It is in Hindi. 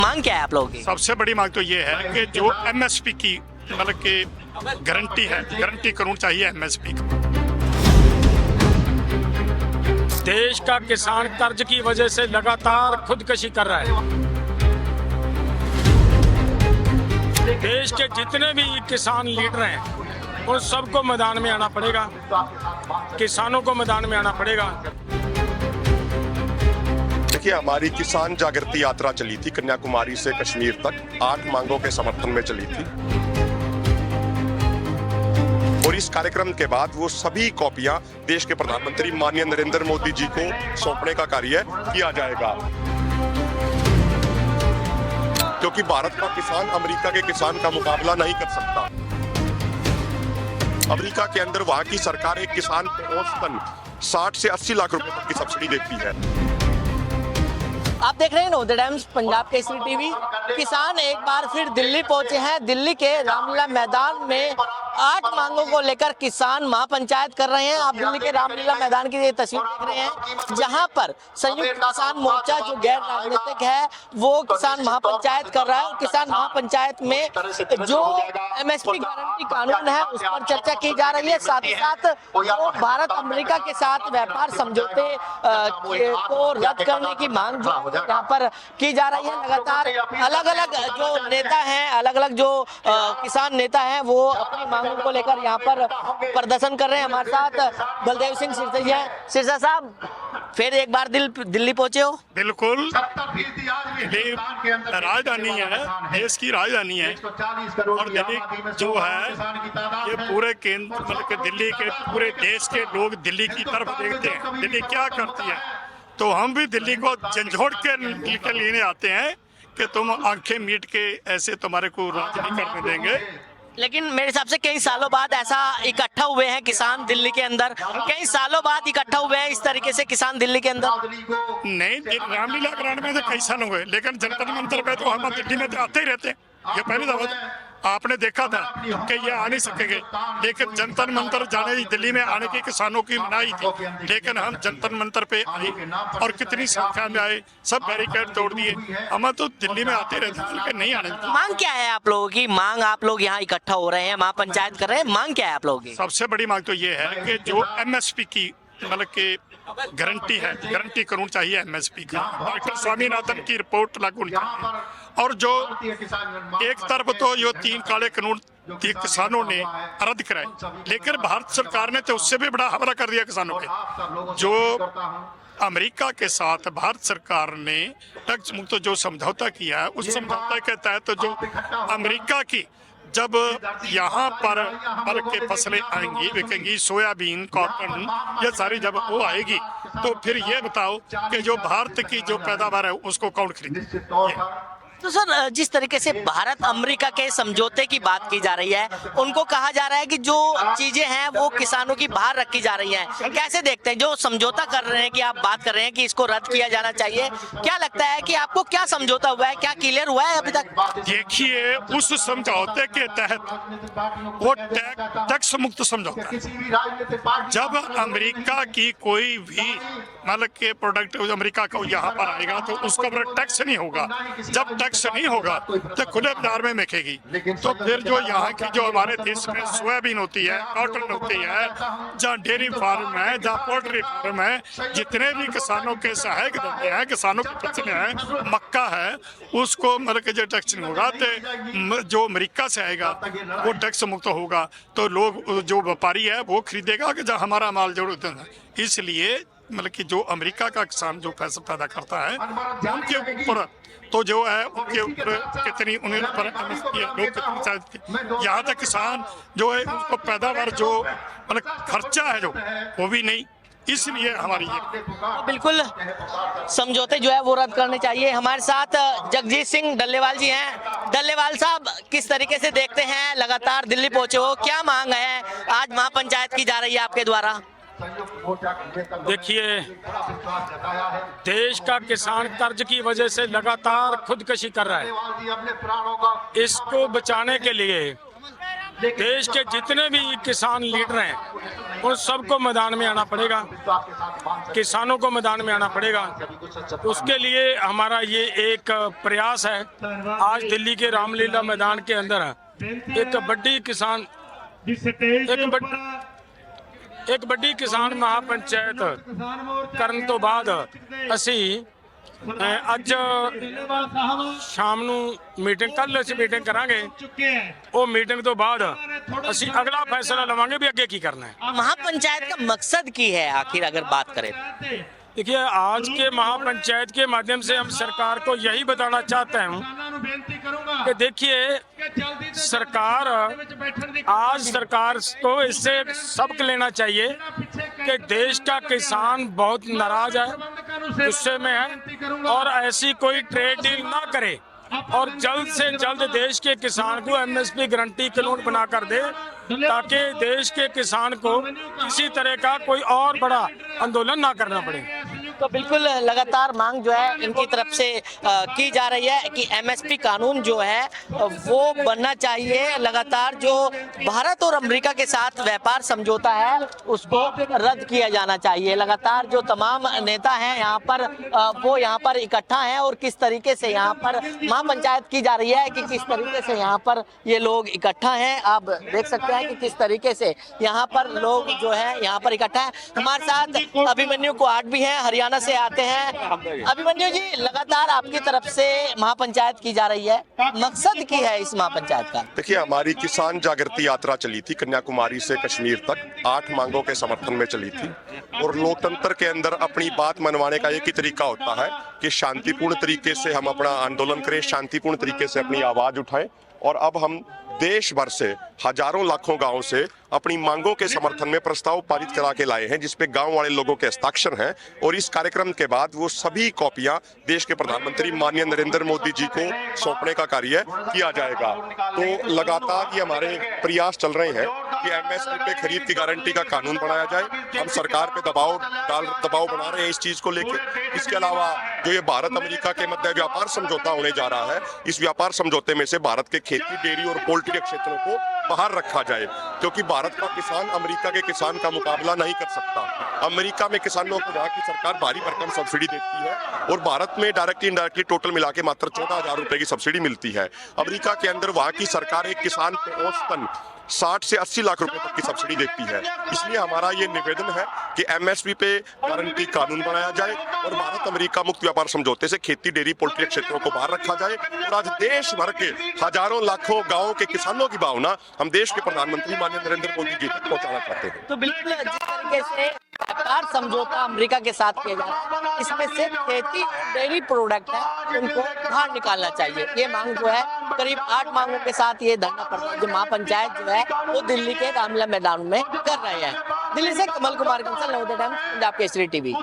मांग क्या है आप लोगों की? सबसे बड़ी मांग तो ये है कि जो एमएसपी की मतलब कि गारंटी है, गारंटी कानून चाहिए एमएसपी का। देश का किसान कर्ज की वजह से लगातार खुदकशी कर रहा है। देश के जितने भी किसान लीडर हैं उन सबको मैदान में आना पड़ेगा, किसानों को मैदान में आना पड़ेगा। देखिए, हमारी किसान जागृति यात्रा चली थी कन्याकुमारी से कश्मीर तक, 8 मांगों के समर्थन में चली थी और इस कार्यक्रम के बाद वो सभी कॉपियां देश के प्रधानमंत्री माननीय नरेंद्र मोदी जी को सौंपने का कार्य किया जाएगा, क्योंकि भारत का किसान अमेरिका के किसान का मुकाबला नहीं कर सकता। अमेरिका के अंदर वहां की सरकार एक किसान को औसतन 60 से 80 लाख रुपए तक की सब्सिडी देती है। आप देख रहे हैं know the times Punjab Kesari TV. किसान एक बार फिर दिल्ली पहुंचे हैं। दिल्ली के रामलीला मैदान में 8 मांगों को लेकर किसान महापंचायत कर रहे हैं। आप दिल्ली के रामलीला मैदान की ये तस्वीर देख रहे हैं, जहां पर संयुक्त किसान मोर्चा जो गैर राजनीतिक है वो किसान महापंचायत कर रहा है। और किसान महापंचायत में जो एमएसपी गारंटी कानून है उस पर चर्चा की जा रही है। साथ ही साथ जो भारत अमेरिका के साथ व्यापार समझौते को रद्द करने की मांग जो यहाँ पर की जा रही है। लगातार अलग अलग जो नेता हैं, अलग अलग जो किसान नेता हैं वो अपनी मांगों को लेकर यहाँ पर प्रदर्शन कर रहे हैं। हमारे साथ बलदेव सिंह सिरसा हैं। सिरसा साहब, फिर एक बार दिल्ली पहुंचे हो? बिल्कुल, राजधानी है, देश की राजधानी है और दिल्ली जो है ये पूरे केंद्र मतलब कि दिल्ली के पूरे देश के लोग दिल्ली की तरफ देखते हैं, दिल्ली क्या करती है। तो हम भी दिल्ली को झंझोड़ के लेने आते हैं कि तुम आंखें मीट के ऐसे तुम्हारे को राज नहीं करने देंगे। लेकिन मेरे हिसाब से कई सालों बाद ऐसा इकट्ठा हुए हैं किसान दिल्ली के अंदर, कई सालों बाद इकट्ठा हुए हैं इस तरीके से किसान दिल्ली के अंदर। नहीं, रामलीला ग्राउंड में तो कई साल हुए, लेकिन जंतर मंतर पे तो हम दिल्ली में तो आते ही रहते हैं। ये पहली दफा आपने देखा था कि ये आ नहीं सकेंगे, लेकिन जंतर मंतर जाने दिल्ली में आने की किसानों की मनाही थी, लेकिन हम जंतर मंतर पे आए और कितनी संख्या में आए, सब बैरिकेड तोड़ दिए। हम तो दिल्ली में आते रहते हैं, लेकिन नहीं आने। मांग क्या है आप लोगों की? मांग आप लोग यहाँ इकट्ठा हो रहे हैं, महापंचायत कर रहे हैं, मांग क्या है आप लोगों की? सबसे बड़ी मांग तो ये है कि जो एमएसपी की मतलब कि गारंटी है, गारंटी कानून चाहिए एमएसपी का। डॉक्टर स्वामीनाथन की रिपोर्ट लागू और जो एक तरफ तो ये 3 काले कानून किसानों ने रद्द कराए, लेकिन भारत सरकार ने तो उससे भी बड़ा हमला कर दिया किसानों के। जो अमेरिका के साथ भारत सरकार ने टैक्स मुक्त जो समझौता किया है, उस समझौते के तहत जो अमेरिका की जब यहाँ पर फल के फसलें आएंगी, बिकेंगी, सोयाबीन, कॉटन, ये सारी जब वो आएगी तो फिर ये बताओ कि जो भारत की जो पैदावार है उसको कौन खरीदे? तो सर, जिस तरीके से भारत अमेरिका के समझौते की बात की जा रही है, उनको कहा जा रहा है कि जो चीजें हैं वो किसानों की बाहर रखी जा रही हैं। कैसे देखते हैं जो समझौता कर रहे हैं कि आप बात कर रहे हैं कि इसको रद्द किया जाना चाहिए? क्या लगता है कि आपको क्या समझौता हुआ है, क्या क्लियर हुआ है अभी तक? देखिए, उस समझौते के तहत वो टैक्स मुक्त समझौता है। जब अमेरिका की कोई भी मतलब के प्रोडक्ट अमेरिका को यहाँ पर आएगा तो उसका टैक्स नहीं होगा। जब टैक्स नहीं होगा तो खुले बाजार में बिकेगी। तो फिर जो यहाँ की जो हमारे देश में सोयाबीन होती है, कॉटन होती है, जहाँ डेयरी फार्म है, जहाँ पोल्ट्री फार्म है, जितने भी किसानों के सहायक धंधे हैं, किसानों की फसलें हैं, मक्का है, उसको मतलब के जो टैक्स नहीं होगा तो जो अमेरिका से आएगा वो टैक्स मुक्त होगा। तो लोग जो व्यापारी है वो खरीदेगा कि जहाँ हमारा माल जरूरत है। इसलिए मतलब कि जो अमेरिका का किसान जो पैसा पैदा करता है उनके ऊपर तो जो है उनके ऊपर कितनी उन्हें पर लोग यहाँ तक किसान जो है उनको पैदावार जो मतलब खर्चा है जो वो भी नहीं। इसलिए हमारी ये बिल्कुल समझौते जो है वो रद्द करने चाहिए। हमारे साथ जगजीत सिंह डल्लेवाल जी हैं। डल्लेवाल साहब, किस तरीके से देखते हैं, लगातार दिल्ली पहुंचे हो, क्या मांग है आज महापंचायत की जा रही है आपके द्वारा? देखिए, देश का किसान कर्ज की वजह से लगातार खुदकशी कर रहा है। इसको बचाने के लिए देश के जितने भी किसान लीडर हैं उन सबको मैदान में आना पड़ेगा, किसानों को मैदान में आना पड़ेगा। उसके लिए हमारा ये एक प्रयास है। आज दिल्ली के रामलीला मैदान के अंदर एक बड़ी किसान किसान महापंचायत ਕਰਨ ਤੋਂ ਬਾਅਦ ਅਸੀਂ ਅੱਜ ਸ਼ਾਮ ਨੂੰ ਮੀਟਿੰਗ ਕੱਲ ਅਸੀਂ ਮੀਟਿੰਗ ਕਰਾਂਗੇ। ਉਹ ਮੀਟਿੰਗ ਤੋਂ ਬਾਅਦ ਅਸੀਂ ਅਗਲਾ ਫੈਸਲਾ ਲਵਾਂਗੇ ਵੀ ਅੱਗੇ ਕੀ ਕਰਨਾ ਹੈ। महापंचायत का मकसद की है आखिर अगर बात करें तो? देखिए, आज के महापंचायत के माध्यम से हम सरकार को यही बताना चाहते हैं कि देखिए, सरकार को इससे सबक लेना चाहिए कि देश का किसान बहुत नाराज है, गुस्से में है और ऐसी कोई ट्रेड डील ना करे और जल्द से जल्द देश के किसान को एमएसपी गारंटी कानून बनाकर दे, ताकि देश के किसान को किसी तरह का कोई और बड़ा आंदोलन ना करना पड़े। तो बिल्कुल लगातार मांग जो है इनकी तरफ से की जा रही है कि एमएसपी कानून जो है वो बनना चाहिए। लगातार जो भारत और अमेरिका के साथ व्यापार समझौता है उसको रद्द किया जाना चाहिए। लगातार जो तमाम नेता हैं यहाँ पर वो यहाँ पर इकट्ठा हैं और किस तरीके से यहाँ पर महापंचायत की जा रही है कि किस तरीके से यहाँ पर ये लोग इकट्ठा हैं। आप देख सकते हैं कि किस तरीके से यहाँ पर लोग जो है यहाँ पर इकट्ठा है। हमारे साथ अभिमन्यु कुहाट भी है, हरियाणा से आते हैं। अभिमन्यु जी, लगातार आपकी तरफ से महापंचायत की जा रही है, मकसद की है इस महापंचायत का? देखिए, हमारी किसान जागृति यात्रा चली थी कन्याकुमारी से कश्मीर तक, 8 मांगों के समर्थन में चली थी। और लोकतंत्र के अंदर अपनी बात मनवाने का एक ही तरीका होता है कि शांतिपूर्ण तरीके से हम अपना आंदोलन करें, शांतिपूर्ण तरीके से अपनी आवाज उठाएं। और अब हम देश भर से हजारों लाखों गांवों से अपनी मांगों के समर्थन में प्रस्ताव पारित करा के लाए हैं, जिसपे गांव वाले लोगों के हस्ताक्षर हैं। और इस कार्यक्रम के बाद वो सभी कॉपियां देश के प्रधानमंत्री माननीय नरेंद्र मोदी जी को सौंपने का कार्य किया जाएगा। तो लगातार ये हमारे प्रयास चल रहे हैं कि एमएसपी पे खरीद की गारंटी का कानून बनाया जाए। हम सरकार पे दबाव बना रहे हैं इस चीज को लेकर। इसके अलावा जो ये भारत अमेरिका के मध्य व्यापार समझौता होने जा रहा है, इस व्यापार समझौते में से भारत के खेती, डेयरी और पोल्ट्री क्षेत्रों को बाहर रखा जाए, क्योंकि भारत का किसान अमेरिका के किसान का मुकाबला नहीं कर सकता। अमेरिका में किसानों को वहां की सरकार भारी भरकम सब्सिडी देती है और भारत में डायरेक्टली इनडायरेक्टली टोटल मिला के मात्र 14,000 रुपए की सब्सिडी मिलती है। अमेरिका के अंदर वहां की सरकार एक किसान को औसतन 60 से 80 लाख रुपए तक की सब्सिडी देती है। इसलिए हमारा ये निवेदन है कि एमएसपी पे गारंटी कानून बनाया जाए और भारत अमेरिका मुक्त व्यापार समझौते से खेती, डेयरी, पोल्ट्री क्षेत्रों को बाहर रखा जाए। और आज देश भर के हजारों लाखों गांवों के किसानों की भावना हम देश के प्रधानमंत्री माननीय नरेंद्र मोदी जी तक पहुंचाना चाहते हैं। तो बिल्कुल जिस तरीके से व्यापार समझौता अमेरिका के साथ किया जा रहा है, इसमें से खेती डेयरी प्रोडक्ट है उनको बाहर निकालना चाहिए। ये मांग जो है करीब 8 मांगों के साथ ये धरना प्रदर्शन जो महापंचायत जो है वो दिल्ली के रामलीला मैदान में कर रहे हैं। दिल्ली से कमल कुमार कंसल, नवोदय टाइम्स, पंजाब केसरी टीवी।